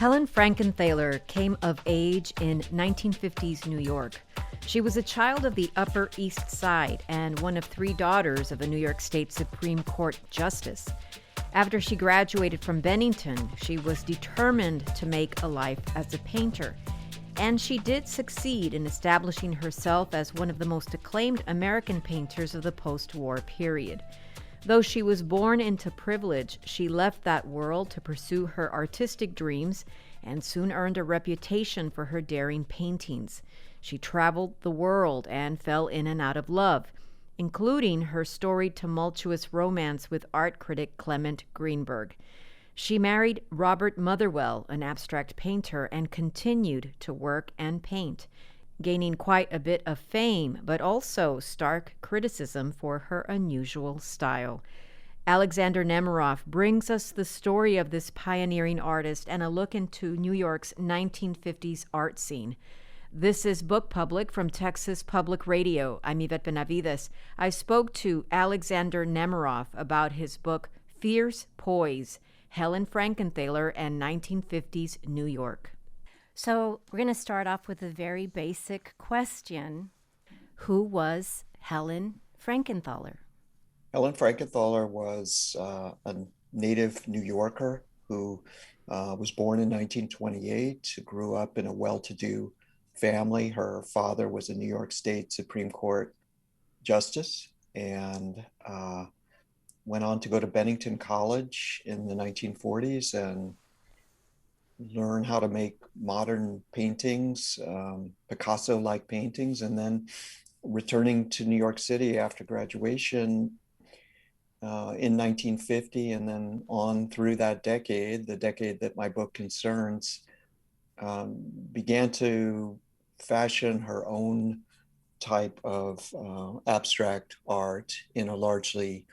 Helen Frankenthaler came of age in 1950s New York. She was a child of the Upper East Side and one of three daughters of a New York State Supreme Court justice. After she graduated from Bennington, she was determined to make a life as a painter. And she did succeed in establishing herself as one of the most acclaimed American painters of the post-war period. Though she was born into privilege, she left that world to pursue her artistic dreams and soon earned a reputation for her daring paintings. She traveled the world and fell in and out of love, including her storied tumultuous romance with art critic Clement Greenberg. She married Robert Motherwell, an abstract painter, and continued to work and paint, gaining quite a bit of fame, but also stark criticism for her unusual style. Alexander Nemerov brings us the story of this pioneering artist and a look into New York's 1950s art scene. This is Book Public from Texas Public Radio. I'm Yvette Benavides. I spoke to Alexander Nemerov about his book, Fierce Poise, Helen Frankenthaler and 1950s New York. So we're going to start off with a very basic question. Who was Helen Frankenthaler? Helen Frankenthaler was a native New Yorker who was born in 1928, grew up in a well-to-do family. Her father was a New York State Supreme Court justice and went on to go to Bennington College in the 1940s and learn how to make modern paintings, Picasso-like paintings, and then returning to New York City after graduation in 1950, and then on through that decade, the decade that my book concerns, began to fashion her own type of abstract art in a largely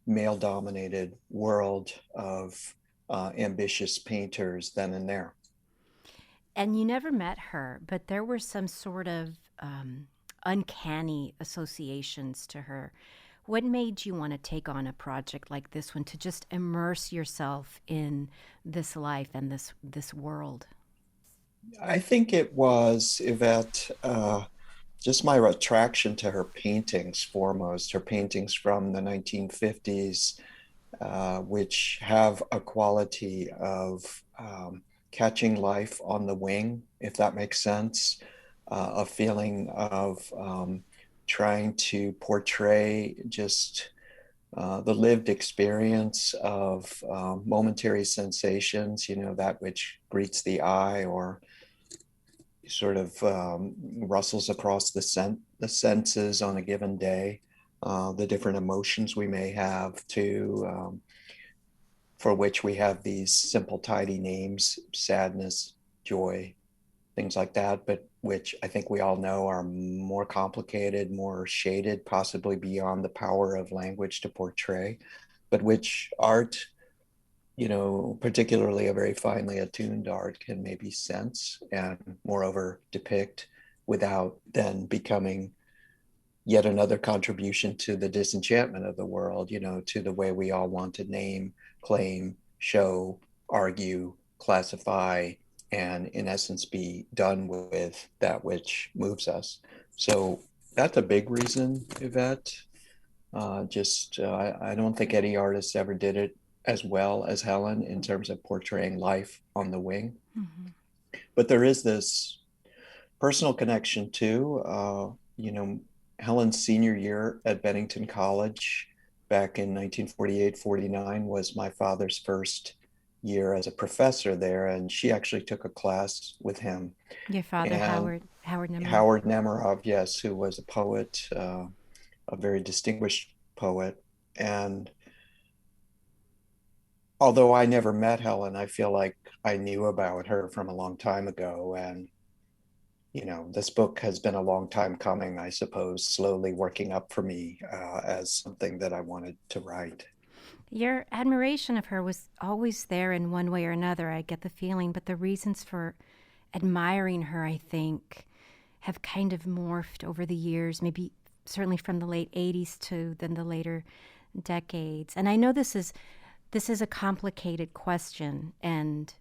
male-dominated world of ambitious painters then and there. And you never met her, but there were some sort of uncanny associations to her. What made you want to take on a project like this one, to just immerse yourself in this life and this world? I think it was, Yvette, just my attraction to her paintings foremost, her paintings from the 1950s, which have a quality of catching life on the wing, if that makes sense, a feeling of trying to portray just the lived experience of momentary sensations, that which greets the eye or sort of rustles across the senses on a given day. The different emotions we may have too, for which we have these simple, tidy names: sadness, joy, things like that, but which I think we all know are more complicated, more shaded, possibly beyond the power of language to portray, but which art, particularly a very finely attuned art, can maybe sense and moreover depict without then becoming yet another contribution to the disenchantment of the world, to the way we all want to name, claim, show, argue, classify, and in essence be done with that which moves us. So that's a big reason, Yvette. I don't think any artist ever did it as well as Helen in terms of portraying life on the wing. Mm-hmm. But there is this personal connection too. Helen's senior year at Bennington College back in 1948-49 was my father's first year as a professor there, and she actually took a class with him. Your father, and Howard Nemerov? Howard Nemerov, yes, who was a poet, a very distinguished poet. And although I never met Helen, I feel like I knew about her from a long time ago. And this book has been a long time coming, I suppose, slowly working up for me as something that I wanted to write. Your admiration of her was always there in one way or another, I get the feeling, but the reasons for admiring her, I think, have kind of morphed over the years, maybe certainly from the late 80s to then the later decades. And I know this is a complicated question, and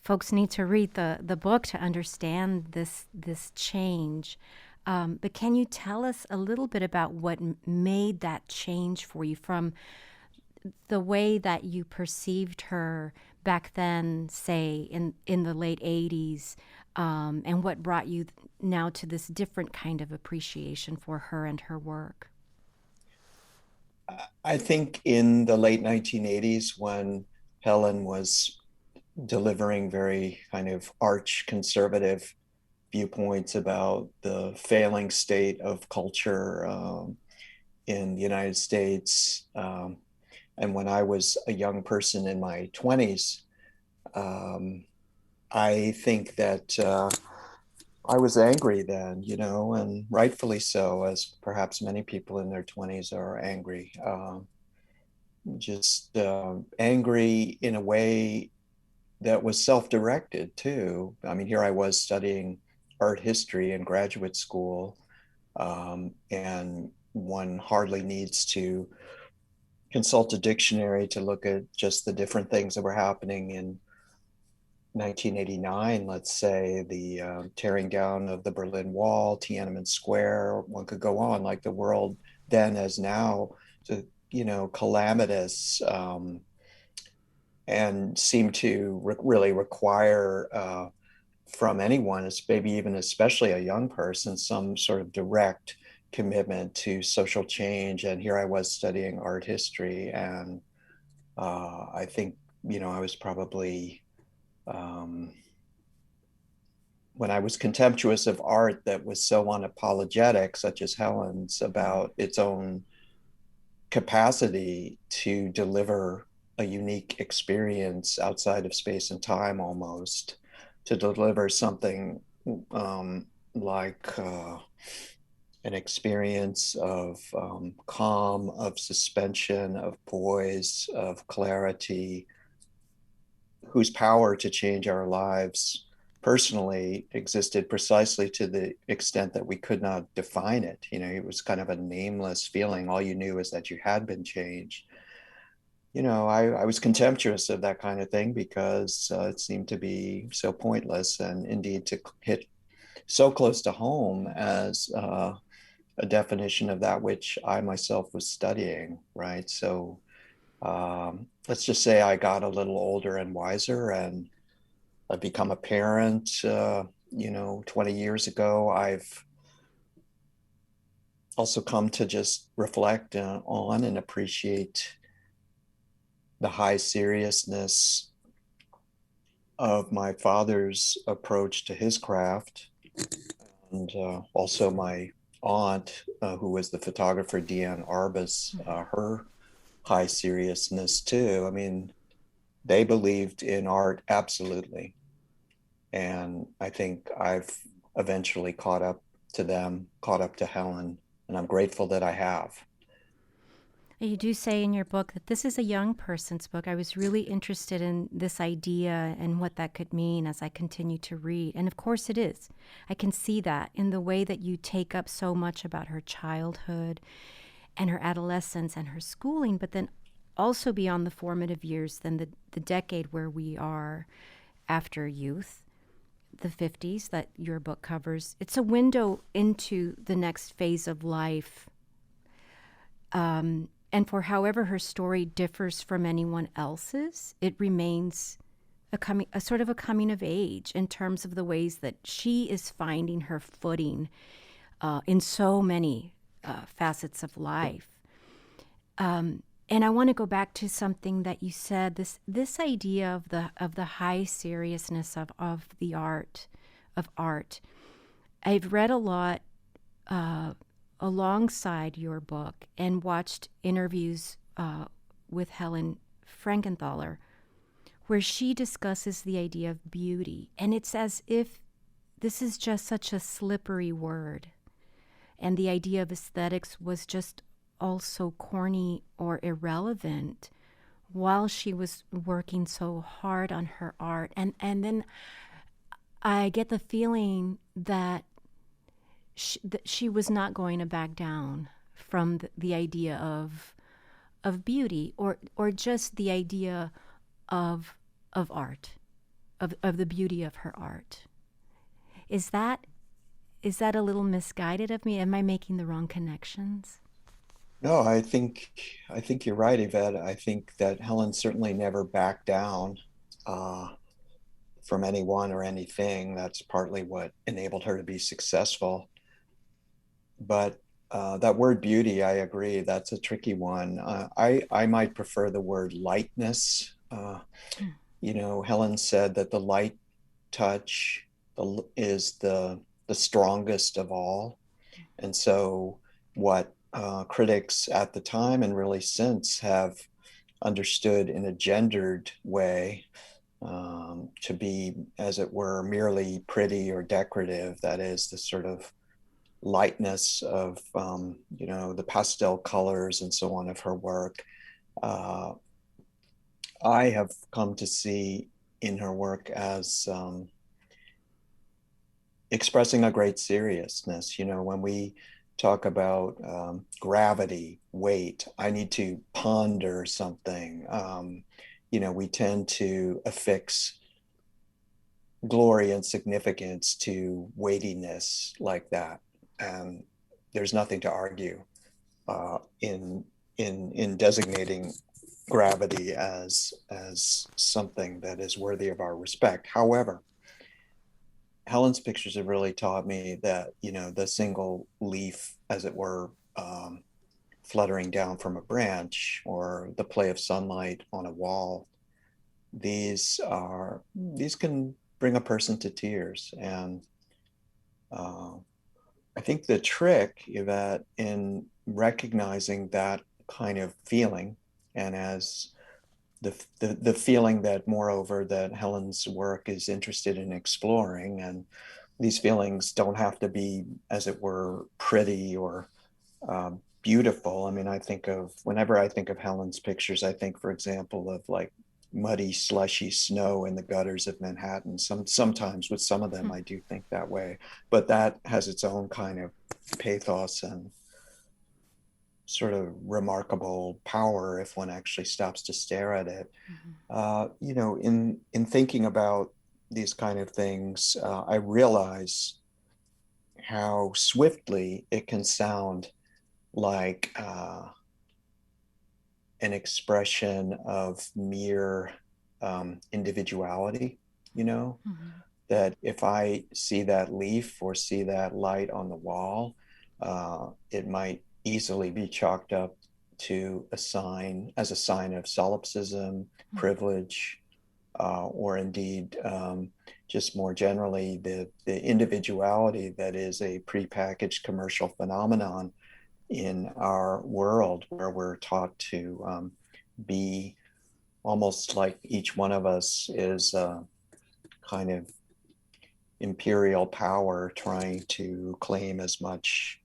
folks need to read the book to understand this change. But can you tell us a little bit about what made that change for you from the way that you perceived her back then, say in the late 80s, and what brought you now to this different kind of appreciation for her and her work? I think in the late 1980s, when Helen was delivering very kind of arch conservative viewpoints about the failing state of culture in the United States, and when I was a young person in my 20s, um, I think that I was angry then, and rightfully so, as perhaps many people in their 20s are angry. Just angry in a way that was self-directed too. I mean, here I was studying art history in graduate school, and one hardly needs to consult a dictionary to look at just the different things that were happening in 1989, let's say, the tearing down of the Berlin Wall, Tiananmen Square. One could go on, like the world then as now, to calamitous, and seem to really require from anyone, maybe even especially a young person, some sort of direct commitment to social change. And here I was studying art history, and I think I was probably when I was contemptuous of art that was so unapologetic, such as Helen's, about its own capacity to deliver a unique experience outside of space and time, almost, to deliver something like an experience of calm, of suspension, of poise, of clarity, whose power to change our lives personally existed precisely to the extent that we could not define it. It was kind of a nameless feeling. All you knew is that you had been changed. I was contemptuous of that kind of thing because it seemed to be so pointless, and indeed to hit so close to home as a definition of that which I myself was studying, right? So let's just say I got a little older and wiser, and I've become a parent, 20 years ago. I've also come to just reflect on and appreciate the high seriousness of my father's approach to his craft, and also my aunt, who was the photographer, Deanne Arbus, her high seriousness too. I mean, they believed in art absolutely. And I think I've eventually caught up to them, caught up to Helen, and I'm grateful that I have. You do say in your book that this is a young person's book. I was really interested in this idea and what that could mean as I continue to read. And of course it is. I can see that in the way that you take up so much about her childhood and her adolescence and her schooling, but then also beyond the formative years, then the decade where we are after youth, the 50s that your book covers. It's a window into the next phase of life. And for however her story differs from anyone else's, it remains a sort of a coming of age in terms of the ways that she is finding her footing in so many facets of life. And I want to go back to something that you said, this idea of the high seriousness of the art of art. I've read a lot alongside your book and watched interviews with Helen Frankenthaler, where she discusses the idea of beauty. And it's as if this is just such a slippery word. And the idea of aesthetics was just also corny or irrelevant while she was working so hard on her art. And then I get the feeling that she was not going to back down from the idea of beauty or just the idea of art, of the beauty of her art. Is that a little misguided of me? Am I making the wrong connections? No, I think you're right, Yvette. I think that Helen certainly never backed down uh, from anyone or anything. That's partly what enabled her to be successful. But that word beauty, I agree, that's a tricky one. I might prefer the word lightness. Helen said that the light touch is the strongest of all. And so, what critics at the time and really since have understood in a gendered way to be, as it were, merely pretty or decorative. That is the sort of lightness of, the pastel colors and so on of her work. Uh, I have come to see in her work as expressing a great seriousness. When we talk about gravity, weight, I need to ponder something. We tend to affix glory and significance to weightiness like that, and there's nothing to argue in designating gravity as something that is worthy of our respect. However, Helen's pictures have really taught me that, the single leaf, as it were, fluttering down from a branch, or the play of sunlight on a wall, these can bring a person to tears. And uh, I think the trick, Yvette, in recognizing that kind of feeling, and as the feeling that, moreover, that Helen's work is interested in exploring. And these feelings don't have to be, as it were, pretty or beautiful. I mean, whenever I think of Helen's pictures, I think, for example, of like muddy, slushy snow in the gutters of Manhattan. Sometimes with some of them, I do think that way, but that has its own kind of pathos and sort of remarkable power if one actually stops to stare at it. In thinking about these kind of things, I realize how swiftly it can sound like an expression of mere individuality. That if I see that leaf or see that light on the wall, it might easily be chalked up to as a sign of solipsism, privilege, or indeed just more generally the individuality that is a prepackaged commercial phenomenon in our world, where we're taught to be almost like each one of us is a kind of imperial power trying to claim as much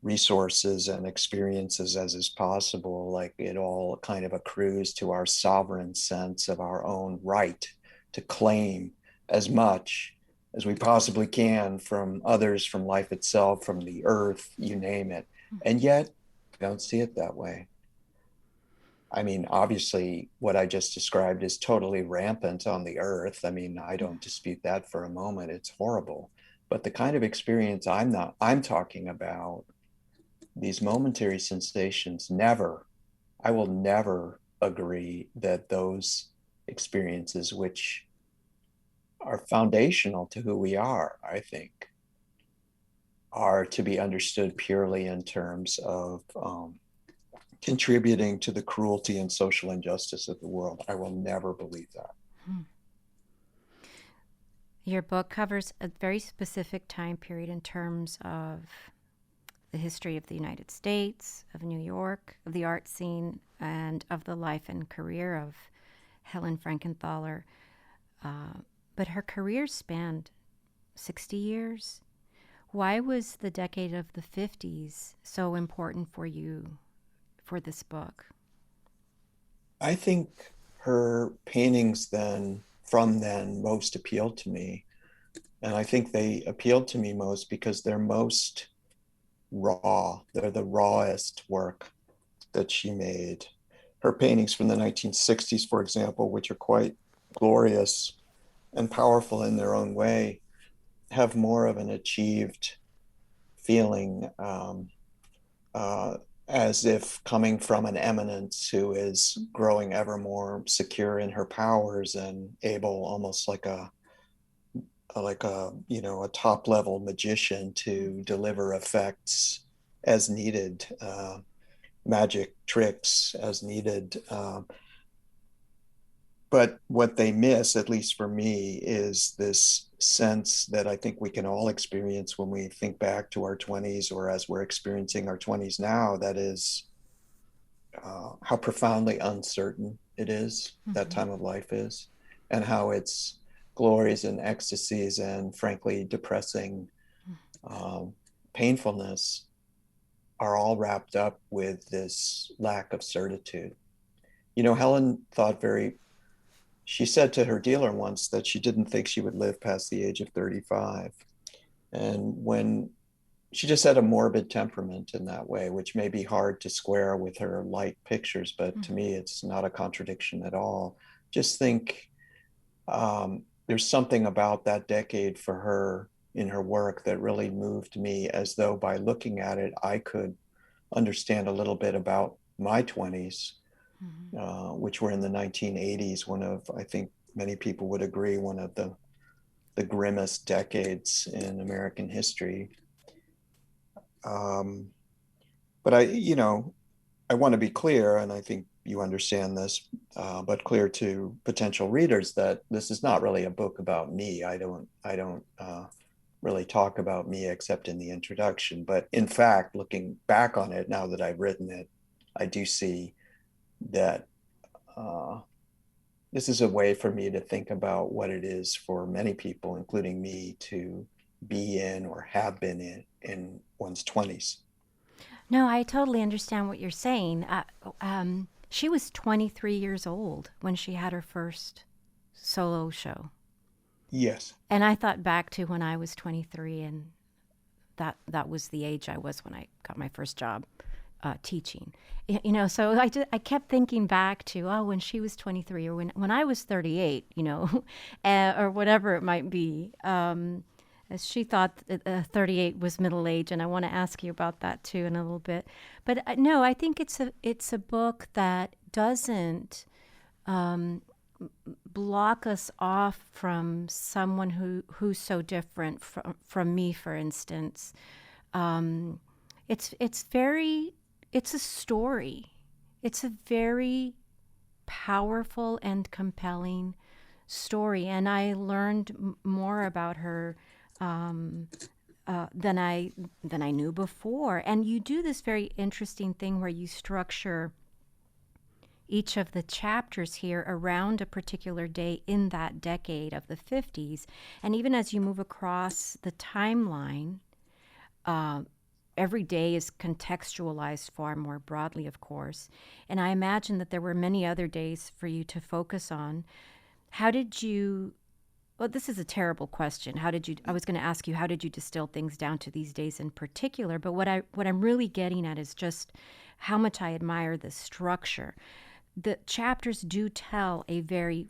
resources and experiences as is possible. Like it all kind of accrues to our sovereign sense of our own right to claim as much as we possibly can from others, from life itself, from the earth, you name it. And yet, I don't see it that way. I mean, obviously, what I just described is totally rampant on the earth. I mean, I don't dispute that for a moment. It's horrible. But the kind of experience I'm talking about, these momentary sensations, I will never agree that those experiences, which are foundational to who we are, I think, are to be understood purely in terms of contributing to the cruelty and social injustice of the world. I will never believe that. Your book covers a very specific time period in terms of the history of the United States, of New York, of the art scene, and of the life and career of Helen Frankenthaler. But her career spanned 60 years. Why was the decade of the 50s so important for you for this book? I think her paintings from then most appealed to me. And I think they appealed to me most because they're most raw. They're the rawest work that she made. Her paintings from the 1960s, for example, which are quite glorious, and powerful in their own way have more of an achieved feeling, uh, as if coming from an eminence who is growing ever more secure in her powers and able, almost like a a top level magician, to deliver effects as needed, magic tricks as needed. But what they miss, at least for me, is this sense that I think we can all experience when we think back to our 20s, or as we're experiencing our 20s now, that is how profoundly uncertain it is, that Mm-hmm. time of life is, and how its glories and ecstasies and frankly depressing um, painfulness are all wrapped up with this lack of certitude. Helen thought very she said to her dealer once that she didn't think she would live past the age of 35. And when she just had a morbid temperament in that way, which may be hard to square with her light pictures, but to me, it's not a contradiction at all. Just think there's something about that decade for her in her work that really moved me, as though by looking at it, I could understand a little bit about my 20s, Mm-hmm. which were in the 1980s, one of, I think many people would agree, one of the grimmest decades in American history. Um, but I want to be clear, and I think you understand this, but clear to potential readers, that this is not really a book about me. I don't really talk about me except in the introduction. But in fact, looking back on it now that I've written it, I do see that uh, this is a way for me to think about what it is for many people, including me, to be in or have been in one's 20s. No, I totally understand what you're saying. She was 23 years old when she had her first solo show. Yes. And I thought back to when I was 23, and that was the age I was when I got my first job teaching. So I kept thinking back to, oh, when she was 23, or when I was 38, or whatever it might be. As she thought that 38 was middle age, and I want to ask you about that too in a little bit. But no, I think it's a book that doesn't um, block us off from someone who's so different from me, for instance. Um, it's very it's a story. It's a very powerful and compelling story, and I learned more about her um, than I knew before. And you do this very interesting thing where you structure each of the chapters here around a particular day in that decade of the 50s. And even as you move across the timeline, uh, every day is contextualized far more broadly, of course. And I imagine that there were many other days for you to focus on. How did you? Well, this is a terrible question. How did you? I was going to ask you, how did you distill things down to these days in particular? But what I'm really getting at is just how much I admire the structure. The chapters do tell a very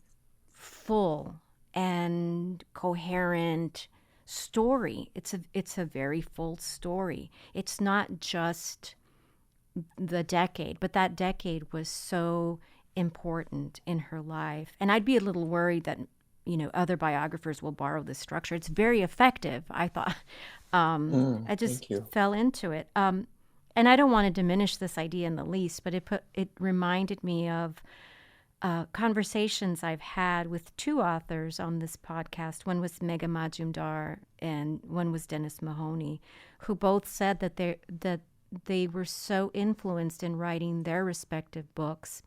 full and coherent story. It's a very full story. It's not just the decade, but that decade was so important in her life. And I'd be a little worried that other biographers will borrow this structure. It's very effective, I thought. I just Thank you. fell into it. And I don't want to diminish this idea in the least, but it reminded me of conversations I've had with two authors on this podcast. One was Megha Majumdar and one was Dennis Mahoney, who both said that they were so influenced in writing their respective books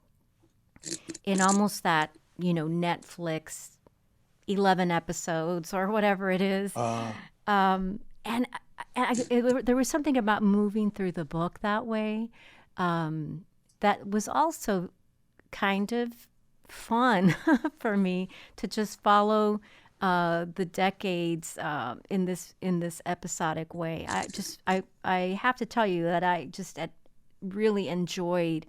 in almost that, Netflix 11 episodes or whatever it is. Uh, And there was something about moving through the book that way that was also kind of fun for me to just follow the decades in this episodic way. I have to tell you that I just really enjoyed.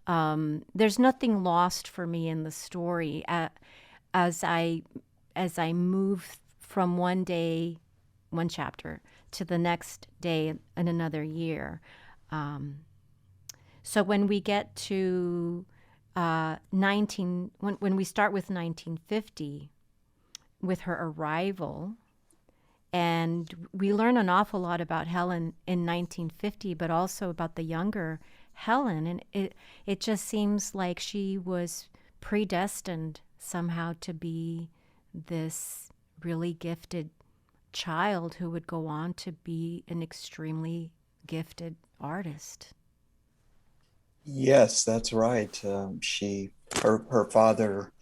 There's nothing lost for me in the story as I as I move from one day, one chapter, to the next day in another year. So when we get to when we start with 1950, with her arrival, and we learn an awful lot about Helen in 1950, but also about the younger Helen. And it just seems like she was predestined somehow to be this really gifted child who would go on to be an extremely gifted artist. Yes, that's right. Her father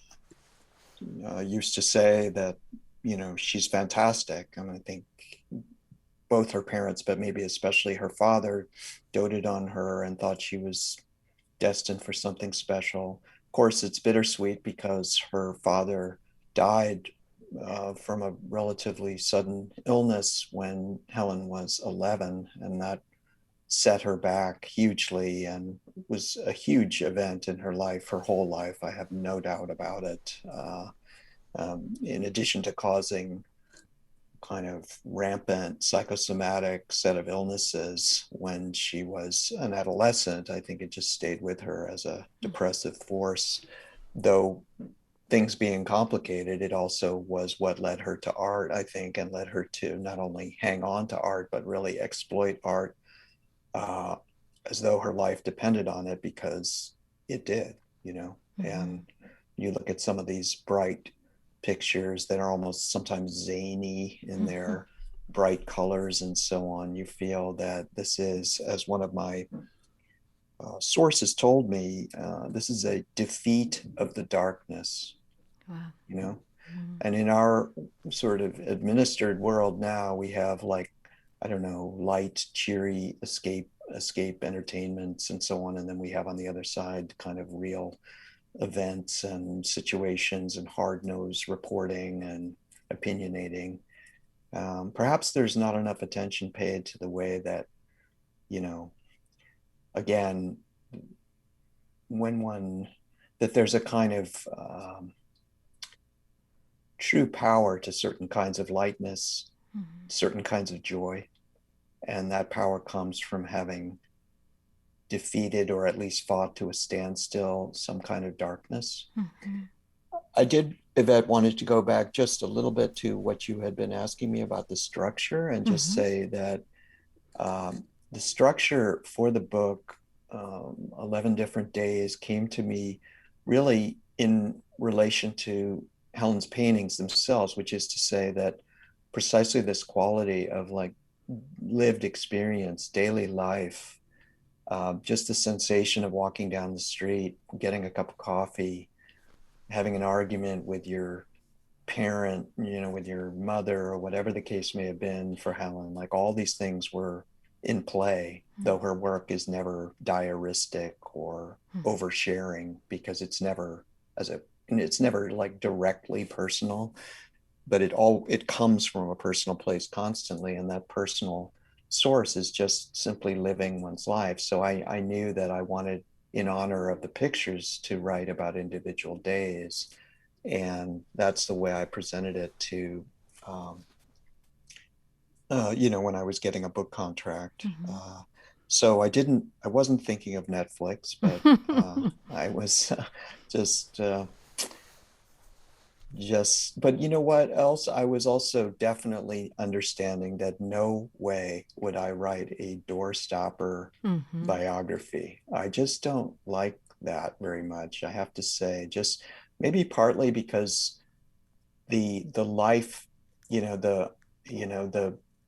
used to say that, she's fantastic. And I think both her parents, but maybe especially her father, doted on her and thought she was destined for something special. Of course, it's bittersweet because her father died from a relatively sudden illness when Helen was 11, and that set her back hugely and was a huge event in her life, her whole life. I have no doubt about it. In addition to causing kind of rampant psychosomatic set of illnesses when she was an adolescent, I think it just stayed with her as a depressive force. Though things being complicated, it also was what led her to art, I think, and led her to not only hang on to art, but really exploit art uh, as though her life depended on it, because it did. And you look at some of these bright pictures that are almost sometimes zany in their bright colors and so on. You feel that this is, as one of my sources told me, this is a defeat of the darkness. Wow. you know and in our sort of administered world now, we have, like, I don't know, light, cheery escape entertainments and so on, and then we have on the other side kind of real events and situations and hard-nosed reporting and opinionating. Perhaps there's not enough attention paid to the way that, you know again, when one that there's a kind of true power to certain kinds of lightness, certain kinds of joy. And that power comes from having defeated, or at least fought to a standstill, some kind of darkness. I did, Yvette, wanted to go back just a little bit to what you had been asking me about the structure, and just say that the structure for the book, 11 Different Days, came to me really in relation to Helen's paintings themselves, which is to say that precisely this quality of, like, lived experience, daily life, just the sensation of walking down the street, getting a cup of coffee, having an argument with your parent, with your mother, or whatever the case may have been for Helen. Like, all these things were in play, though her work is never diaristic or oversharing, because it's never like directly personal, but it comes from a personal place constantly, and that personal source is just simply living one's life. So I knew that I wanted, in honor of the pictures, to write about individual days, and that's the way I presented it to when I was getting a book contract. So I wasn't thinking of Netflix, but I was but you know what else? I was also definitely understanding that no way would I write a doorstopper biography. I just don't like that very much, I have to say. Just maybe partly because the life, the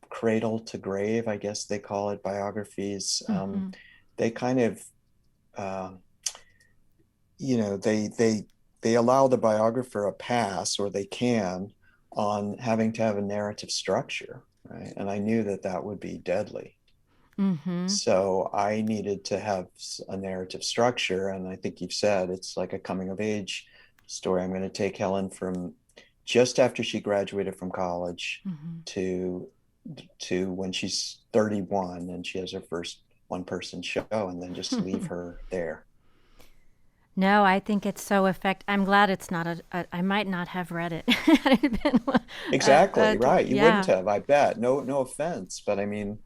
cradle to grave, I guess they call it, biographies. They kind of, uh, they allow the biographer a pass, or they can, on having to have a narrative structure, right? And I knew that that would be deadly. So I needed to have a narrative structure, and I think you've said it's like a coming of age story. I'm going to take Helen from just after she graduated from college to when she's 31 and she has her first one person show, and then just leave her there. No, I think it's so effect. I'm glad it's not I might not have read it. Had it been, Exactly, right. You wouldn't yeah, have, I bet. No, no offense, but I mean,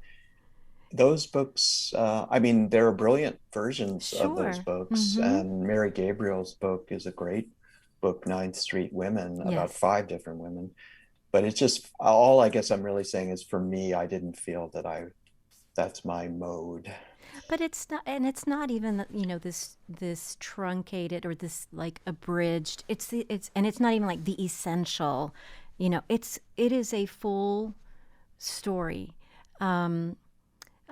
those books, I mean, there are brilliant versions of those sure. books, Mm-hmm. and Mary Gabriel's book is a great book, Ninth Street Women, about Yes. five different women. But it's just all I guess I'm really saying is for me, I didn't feel that that's my mode. But it's not, and it's not even this truncated or this like abridged. And it's not even like the essential. It is a full story. Um,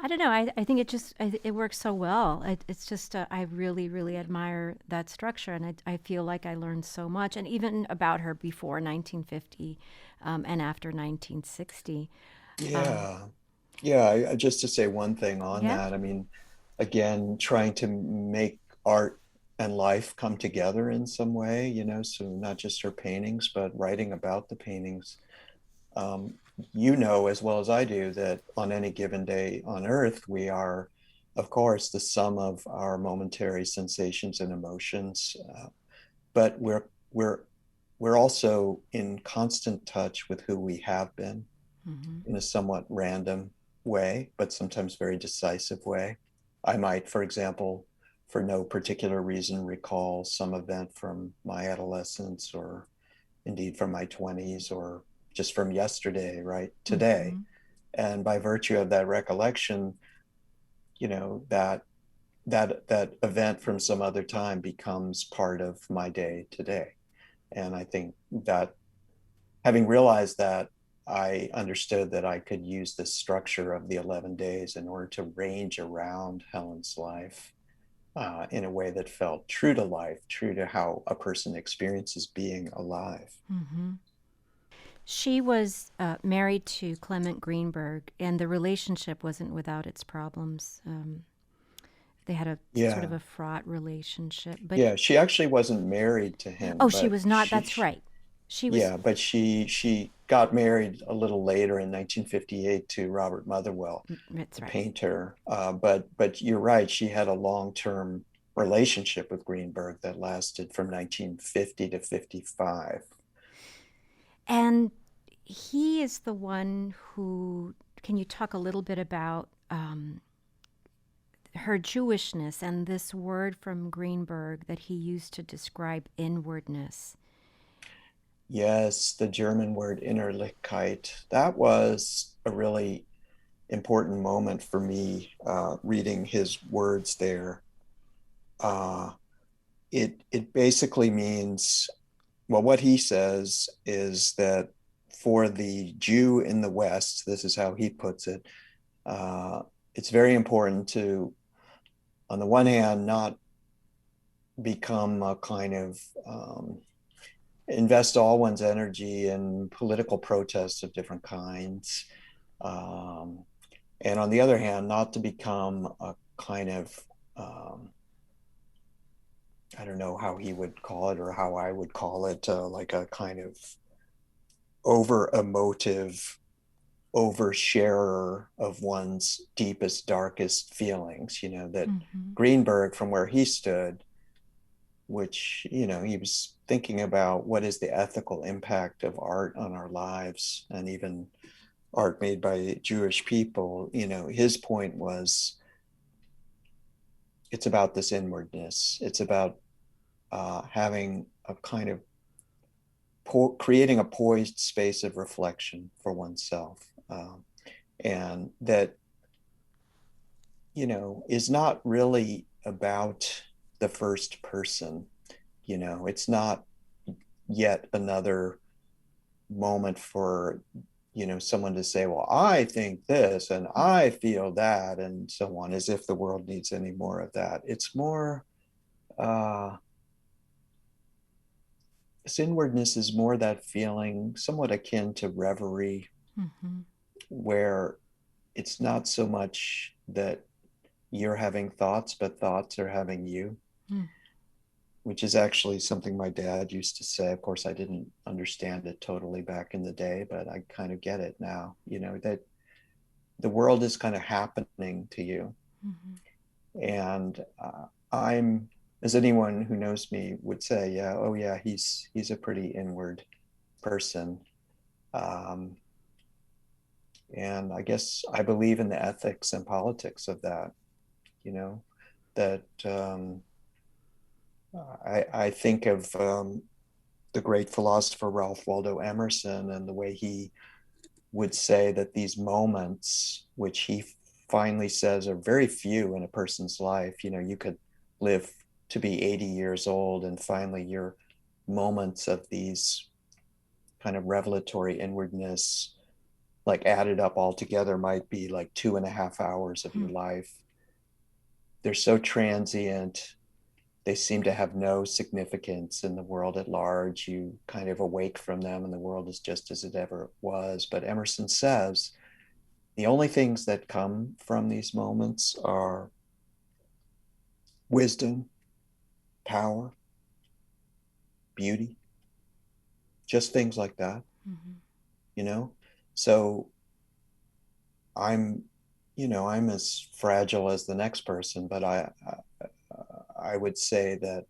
I don't know. I think it works so well. It's just I really really admire that structure, and I feel like I learned so much, and even about her before 1950, and after 1960. Um, Yeah. Yeah, just to say one thing on yeah. that, I mean, again, trying to make art and life come together in some way, so not just her paintings, but writing about the paintings. Um, you know as well as I do that on any given day on Earth, we are, of course, the sum of our momentary sensations and emotions, but we're also in constant touch with who we have been Hmm. in a somewhat random way, but sometimes very decisive way. I might, for example, for no particular reason, recall some event from my adolescence or indeed from my 20s or just from yesterday, right? Today. Hmm. And by virtue of that recollection, that that event from some other time becomes part of my day today. And I think that having realized that, I understood that I could use the structure of the 11 days in order to range around Helen's life in a way that felt true to life, true to how a person experiences being alive. Hmm. She was married to Clement Greenberg, and the relationship wasn't without its problems. They had a sort of Yeah. a fraught relationship, but Yeah. She actually wasn't married to him, oh, she but was not. That's right. She was. yeah, but she got married a little later in 1958 to Robert Motherwell, That's the right. painter. But you're right, she had a long-term relationship with Greenberg that lasted from 1950 to 55. And he is the one who. Can you talk a little bit about her Jewishness and this word from Greenberg that he used to describe inwardness? Yes, the German word Innerlichkeit. That was a really important moment for me reading his words there. Uh, it basically means, well, what he says is that for the Jew in the West, this is how he puts it, uh, it's very important to, on the one hand, not become a kind of invest all one's energy in political protests of different kinds. Um, and on the other hand, not to become a kind of, um, I don't know how he would call it or how I would call it, like a kind of over emotive oversharer of one's deepest, darkest feelings, that Hmm. Greenberg, from where he stood, which, he was thinking about what is the ethical impact of art on our lives and even art made by Jewish people, his point was it's about this inwardness. It's about having a kind of creating a poised space of reflection for oneself. And that is not really about the first person. It's not yet another moment for, someone to say, well, I think this and I feel that, and so on, as if the world needs any more of that. It's more, uh, this inwardness is more that feeling somewhat akin to reverie, Hmm. where it's not so much that you're having thoughts, but thoughts are having you, which is actually something my dad used to say. Of course, I didn't understand it totally back in the day, but I kind of get it now, that the world is kind of happening to you. Hmm. And I'm as anyone who knows me would say, yeah, oh yeah, he's a pretty inward person. Um, and I guess I believe in the ethics and politics of that, you know, that I think of the great philosopher Ralph Waldo Emerson and the way he would say that these moments, which he finally says are very few in a person's life, you could live to be 80 years old and finally your moments of these kind of revelatory inwardness, like added up all together, might be like 2.5 hours of Hmm. your life. They're so transient. They seem to have no significance in the world at large. You kind of awake from them and the world is just as it ever was. But Emerson says the only things that come from these moments are wisdom, power, beauty, just things like that, Hmm. you know? So I'm, I'm as fragile as the next person, but I would say that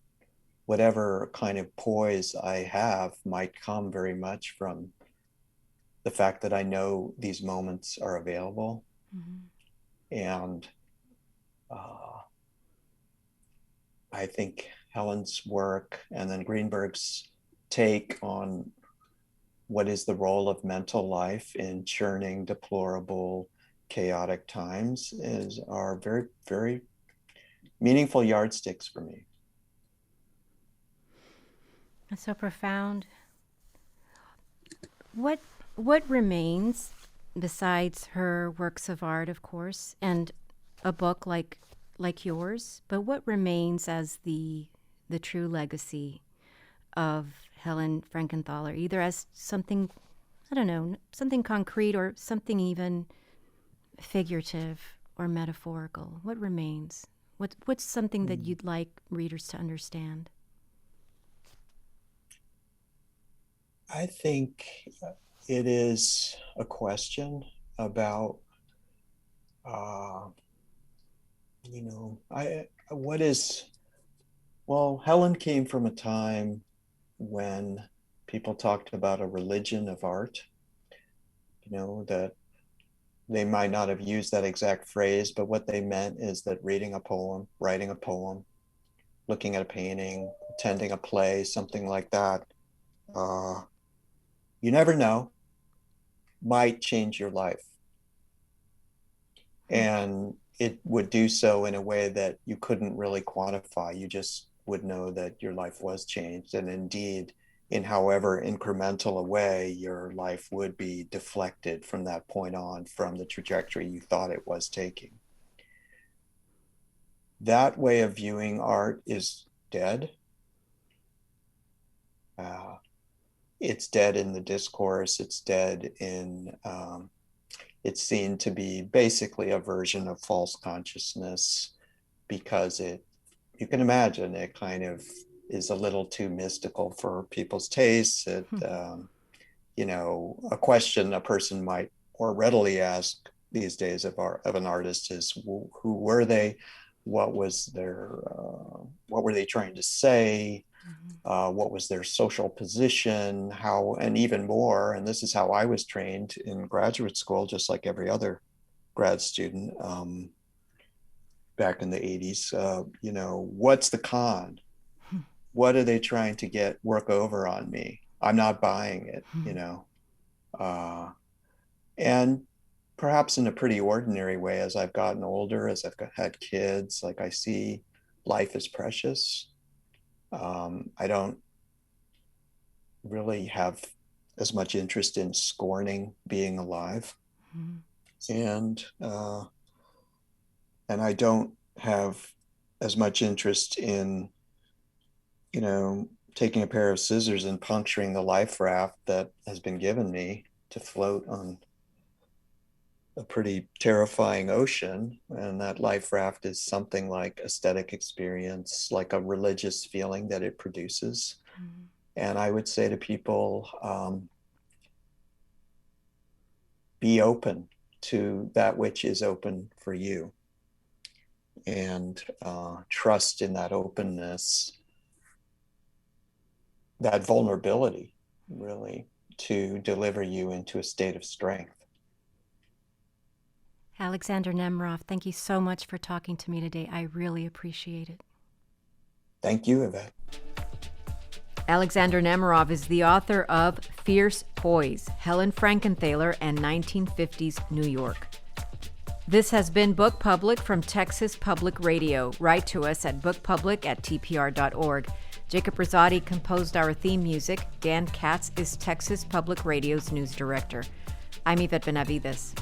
whatever kind of poise I have might come very much from the fact that I know these moments are available. Hmm. And uh, I think Helen's work and then Greenberg's take on what is the role of mental life in churning, deplorable, chaotic times are very, very meaningful yardsticks for me. That's so profound. What what remains besides her works of art, of course, and a book like yours? But what remains as the true legacy of Helen Frankenthaler, either as something, I don't know, something concrete or something even figurative or metaphorical? What remains? What's something that you'd like readers to understand? I think it is a question about, uh, I what is well, Helen came from a time when people talked about a religion of art, that they might not have used that exact phrase, but what they meant is that reading a poem, writing a poem, looking at a painting, attending a play, something like that, uh, you never know, might change your life. Hmm. And it would do so in a way that you couldn't really quantify. You just would know that your life was changed. And indeed, in however incremental a way, your life would be deflected from that point on from the trajectory you thought it was taking. That way of viewing art is dead. Uh, it's dead in the discourse. It's dead in, it's seen to be basically a version of false consciousness because you can imagine it kind of is a little too mystical for people's tastes. A question a person might more readily ask these days of an artist is who were they? What were they trying to say? Hmm. What was their social position? How, and even more, and this is how I was trained in graduate school, just like every other grad student. Back in the 80s, what's the con? What are they trying to get work over on me? I'm not buying it. Uh, and perhaps in a pretty ordinary way, as I've gotten older, as I've had kids, like I see life is precious. I don't really have as much interest in scorning being alive, Hmm. and uh, and I don't have as much interest in taking a pair of scissors and puncturing the life raft that has been given me to float on a pretty terrifying ocean. And that life raft is something like aesthetic experience, like a religious feeling that it produces. Hmm. And I would say to people, be open to that which is open for you. and trust in that openness, that vulnerability, really, to deliver you into a state of strength. Alexander Nemerov, thank you so much for talking to me today. I really appreciate it. Thank you, Yvette. Alexander Nemerov is the author of Fierce Poise, Helen Frankenthaler and 1950s New York. This has been Book Public from Texas Public Radio. Write to us at bookpublic@tpr.org. Jacob Rosati composed our theme music. Dan Katz is Texas Public Radio's news director. I'm Yvette Benavides.